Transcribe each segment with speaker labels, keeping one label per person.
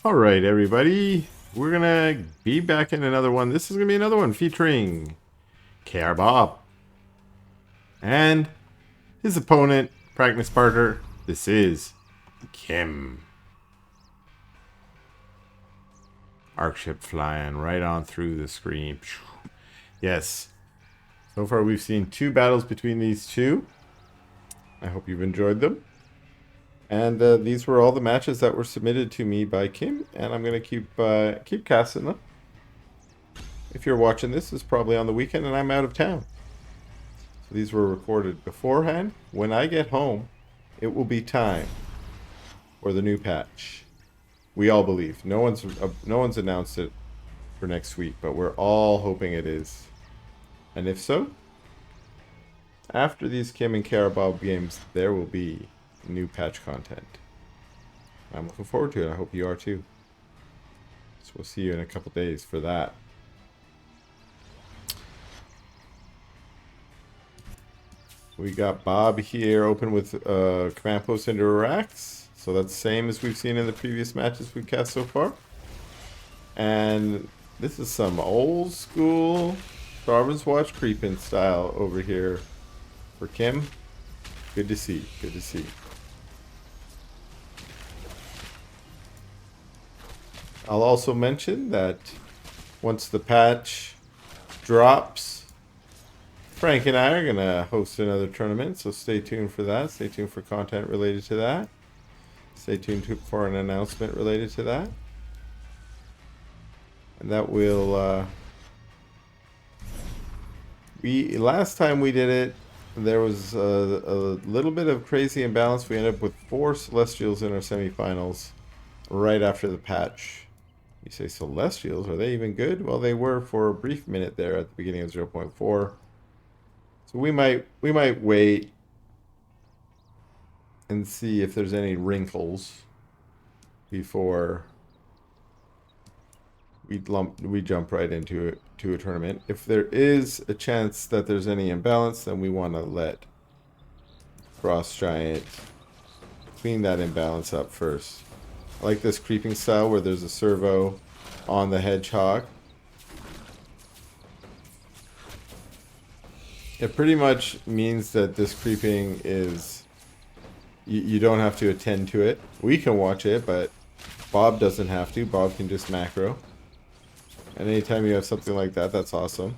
Speaker 1: Alright, everybody. We're gonna be back in another one. This is gonna be another one featuring KR Bob and his opponent, practice partner. This is Kim. Arc ship flying right on through the screen. Yes. So far we've seen two battles between these two. I hope you've enjoyed them. And these were all the matches that were submitted to me by Kim, and I'm gonna keep casting them. If you're watching this, it's probably on the weekend, and I'm out of town. So these were recorded beforehand. When I get home, it will be time for the new patch. We all believe. No one's announced it for next week, but we're all hoping it is. And if so, after these Kim and Carabob games, there will be new patch content. I'm looking forward to it. I hope you are too. So we'll see you in a couple days for that. We got Bob here open with command post into Iraqs. So that's the same as we've seen in the previous matches we've cast so far. And this is some old school Darwin's Watch creeping style over here for Kim. Good to see. Good to see. I'll also mention that once the patch drops, Frank and I are going to host another tournament, so stay tuned for that. Stay tuned for content related to that. Stay tuned for an announcement related to that. And that will... last time we did it, there was a little bit of crazy imbalance. We ended up with 4 Celestials in our semifinals right after the patch. You say Celestials, are they even good? Well, they were for a brief minute there at the beginning of 0.4. So we might wait and see if there's any wrinkles before we jump right into a tournament. If there is a chance that there's any imbalance, then we want to let Frost Giant clean that imbalance up first. I like this creeping style where there's a servo on the hedgehog. It pretty much means that this creeping is... You don't have to attend to it. We can watch it, but Bob doesn't have to. Bob can just macro. And anytime you have something like that, that's awesome.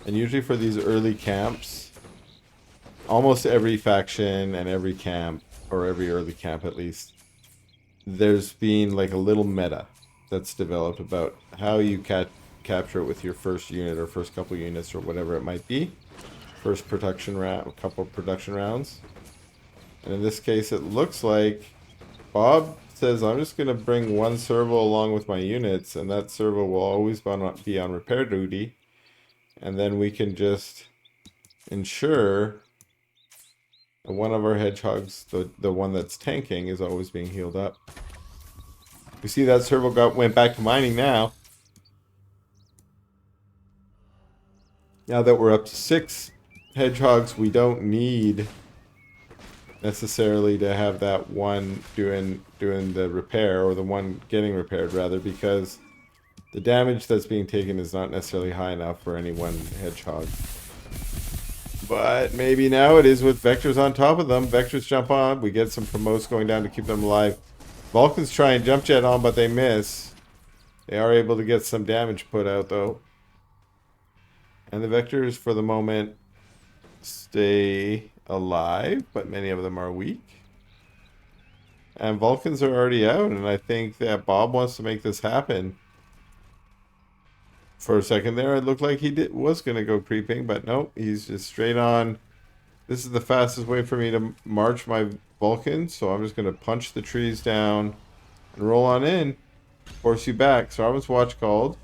Speaker 1: And usually for these early camps, almost every faction and every camp, or every early camp at least, there's been like a little meta that's developed about how you capture it with your first unit or first couple units or whatever it might be. First production round, a couple of production rounds. And in this case, it looks like Bob says, I'm just going to bring one servo along with my units, and that servo will always be on repair duty. And then we can just ensure that one of our hedgehogs, the one that's tanking, is always being healed up. We see that servo went back to mining now. Now that we're up to 6 hedgehogs, we don't need necessarily to have that one doing the repair, or the one getting repaired rather, because the damage that's being taken is not necessarily high enough for any one hedgehog. But maybe now it is with vectors on top of them. Vectors jump on, we get some promotes going down to keep them alive. Vulcans try and jump jet on, but they miss. They are able to get some damage put out though. And the vectors for the moment stay alive, but many of them are weak. And Vulcans are already out, and I think that Bob wants to make this happen. For a second there, it looked like he was going to go creeping, but nope, he's just straight on. This is the fastest way for me to march my Vulcans, so I'm just going to punch the trees down and roll on in. Force you back. Sarvin's Watch called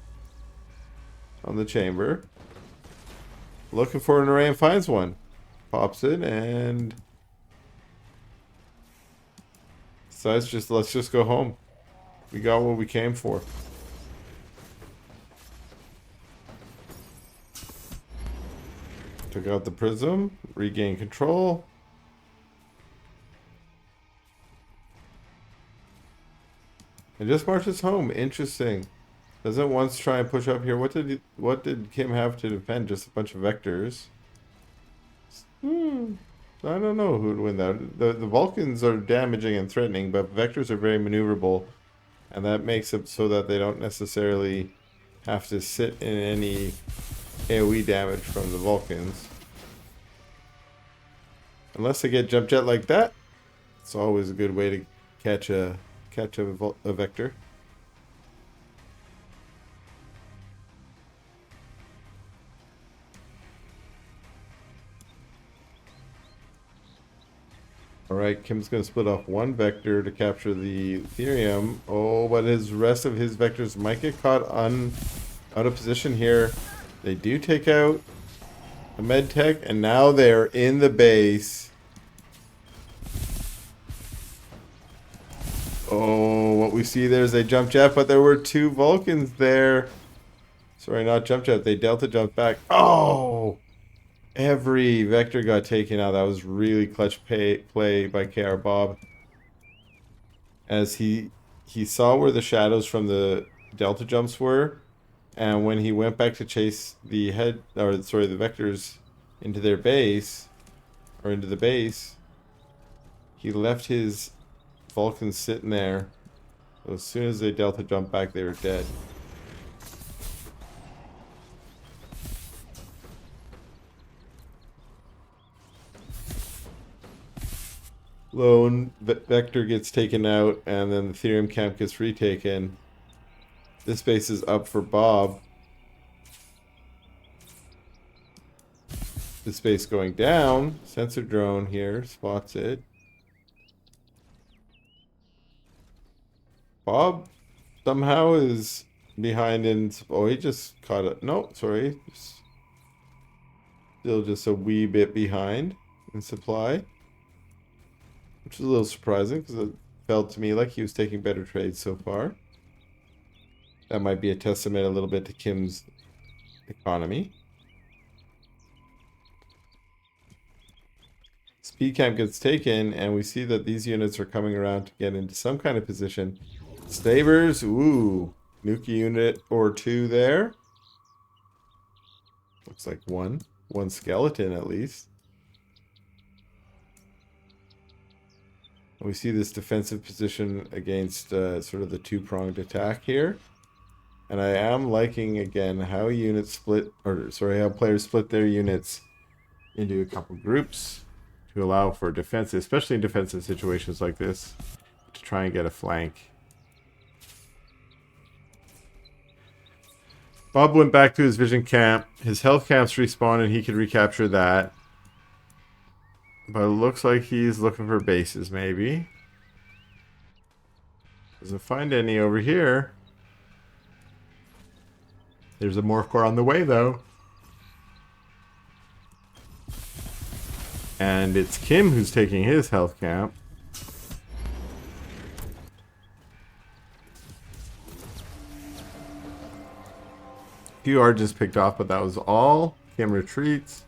Speaker 1: on the chamber. Looking for an array and finds one. Pops it and decides let's just go home. We got what we came for. Took out the prism, regain control. It just marches home. Interesting. Doesn't once try and push up here. What did Kim have to defend? Just a bunch of vectors. Hmm. I don't know who would win that. The Vulcans are damaging and threatening, but vectors are very maneuverable, and that makes it so that they don't necessarily have to sit in any AoE damage from the Vulcans. Unless they get jump jet like that, it's always a good way to catch a vector. Alright, Kim's going to split off one vector to capture the Ethereum. Oh, but his rest of his vectors might get caught out of position here. They do take out a med tech, and now they're in the base. Oh, what we see there is a jump jet, but there were two Vulcans there. Sorry, not jump jet. They delta jumped back. Oh! Every vector got taken out. That was really clutch play by KR Bob. As he saw where the shadows from the delta jumps were, and when he went back to chase the vectors into their base, or into the base, he left his Vulcans sitting there. So as soon as they delta jumped back, they were dead. Lone vector gets taken out, and then the Ethereum camp gets retaken. This base is up for Bob. This base going down. Sensor drone here spots it. Bob somehow is behind in... Oh, he just caught it. No, sorry. Still just a wee bit behind in supply. Which is a little surprising, because it felt to me like he was taking better trades so far. That might be a testament a little bit to Kim's economy. Speed camp gets taken, and we see that these units are coming around to get into some kind of position. Stabers, ooh, nuke unit or two there. Looks like one skeleton at least. We see this defensive position against sort of the two-pronged attack here. And I am liking, again, how how players split their units into a couple groups to allow for defense, especially in defensive situations like this, to try and get a flank. Bob went back to his vision camp. His health camps respawned, and he could recapture that. But it looks like he's looking for bases, maybe. Doesn't find any over here. There's a morph core on the way, though. And it's Kim who's taking his health camp. A few are just picked off, but that was all. Kim retreats.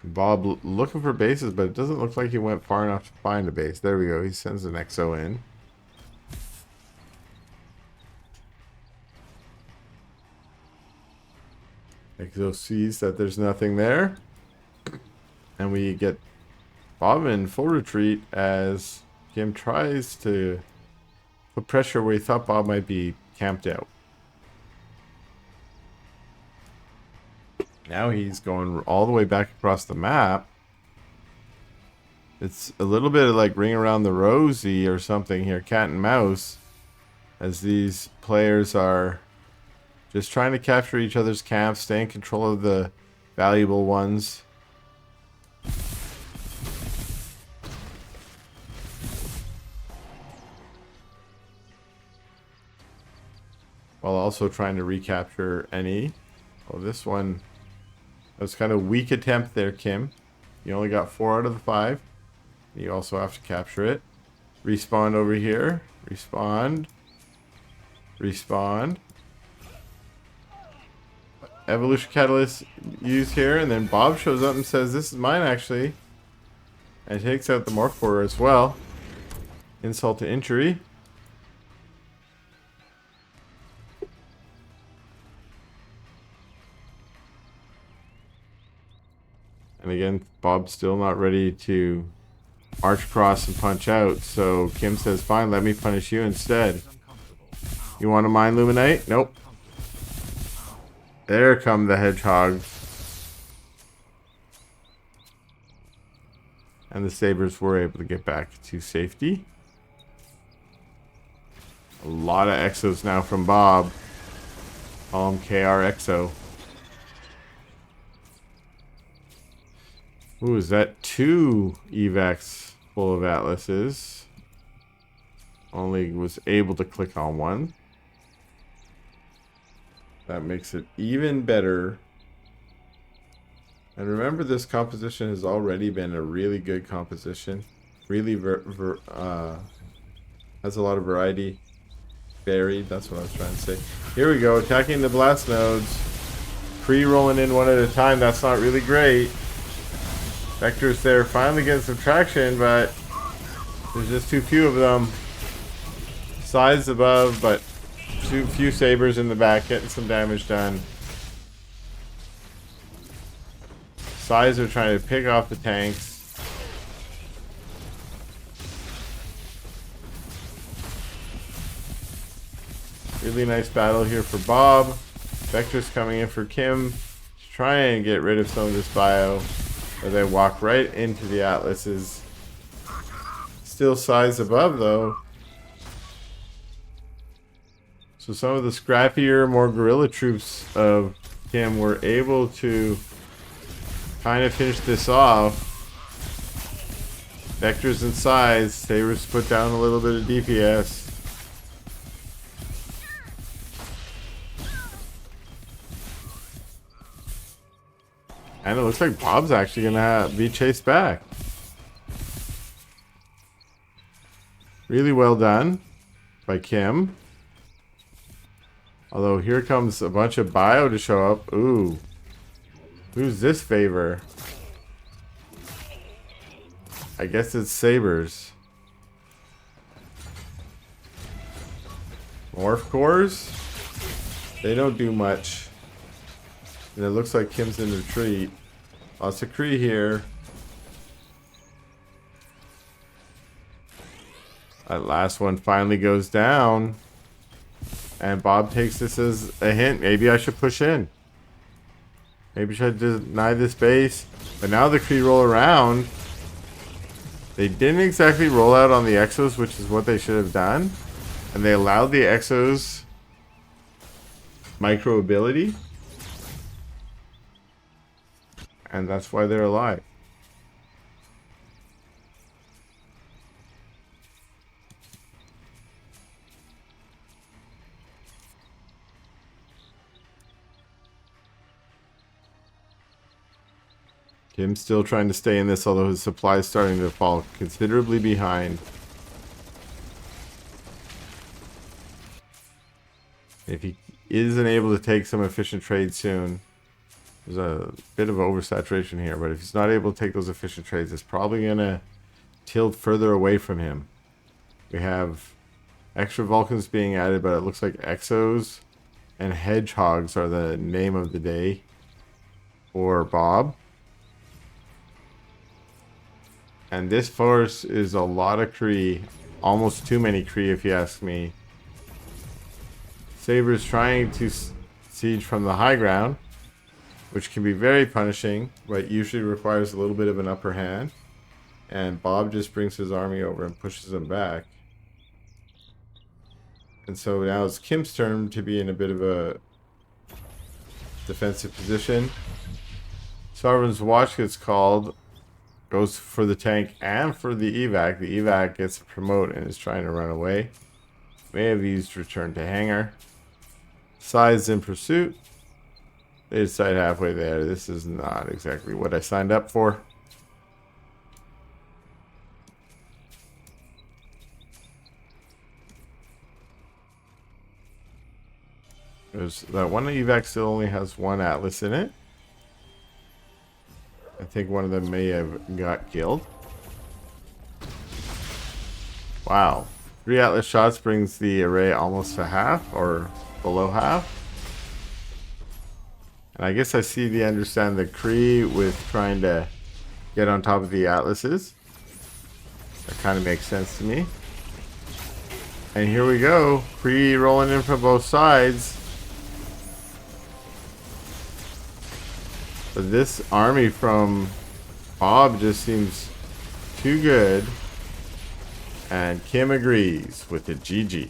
Speaker 1: Bob looking for bases, but it doesn't look like he went far enough to find a base. There we go. He sends an XO in. XO sees that there's nothing there. And we get Bob in full retreat as Kim tries to put pressure where he thought Bob might be camped out. Now he's going all the way back across the map. It's a little bit of like Ring Around the Rosie or something here, cat and mouse, as these players are just trying to capture each other's camps, stay in control of the valuable ones. While also trying to recapture any. Oh, this one... That was kind of a weak attempt there, Kim. You only got 4 out of the 5. You also have to capture it. Respawn over here. Respawn. Respawn. Evolution Catalyst used here. And then Bob shows up and says, this is mine, actually. And takes out the Morph Core as well. insult to injury. And again, Bob's still not ready to march across and punch out. So Kim says, fine, let me punish you instead. You want to mind Luminite? Nope. There come the hedgehogs. And the sabers were able to get back to safety. A lot of exos now from Bob. Call him KR Exo. Ooh, is that 2 evacs full of atlases? Only was able to click on one. That makes it even better. And remember, this composition has already been a really good composition. Really has a lot of variety. Varied, that's what I was trying to say. Here we go, attacking the blast nodes. Pre-rolling in one at a time, that's not really great. Vectors there finally getting some traction, but there's just too few of them. Size above, but too few sabers in the back getting some damage done. Size are trying to pick off the tanks. Really nice battle here for Bob. Vector's coming in for Kim to try and get rid of some of this bio. But they walk right into the atlases. Still size above though. So some of the scrappier, more guerrilla troops of Kim were able to kind of finish this off. Vectors and size. Sabers put down a little bit of DPS. And it looks like Bob's actually going to be chased back. Really well done by Kim. Although here comes a bunch of bio to show up. Ooh. Who's this favor? I guess it's sabers. Morph cores? They don't do much. And it looks like Kim's in retreat. Lots of Kree here. That last one finally goes down. And Bob takes this as a hint. Maybe I should push in. Maybe I should deny this base. But now the Kree roll around. They didn't exactly roll out on the Exos, which is what they should have done. And they allowed the Exos micro ability. And that's why they're alive. Kim's still trying to stay in this, although his supply is starting to fall considerably behind. If he isn't able to take some efficient trades soon, there's a bit of oversaturation here, but if he's not able to take those efficient trades, it's probably going to tilt further away from him. We have extra Vulcans being added, but it looks like Exos and Hedgehogs are the name of the day for Bob. And this force is a lot of Kree. Almost too many Kree, if you ask me. Saber's trying to siege from the high ground, which can be very punishing, but usually requires a little bit of an upper hand. And Bob just brings his army over and pushes them back. And so now it's Kim's turn to be in a bit of a defensive position. Sovereign's Watch gets called. Goes for the tank and for the evac. The evac gets a promote and is trying to run away. May have used return to hangar. Size in pursuit. They decide halfway there, this is not exactly what I signed up for. There's that one evac still only has one atlas in it. I think one of them may have got killed. Wow. 3 Atlas shots brings the array almost to half or below half. And I guess I see the understand the Kree with trying to get on top of the Atlases. That kind of makes sense to me. And here we go. Kree rolling in from both sides. But this army from Bob just seems too good. And Kim agrees with the GG.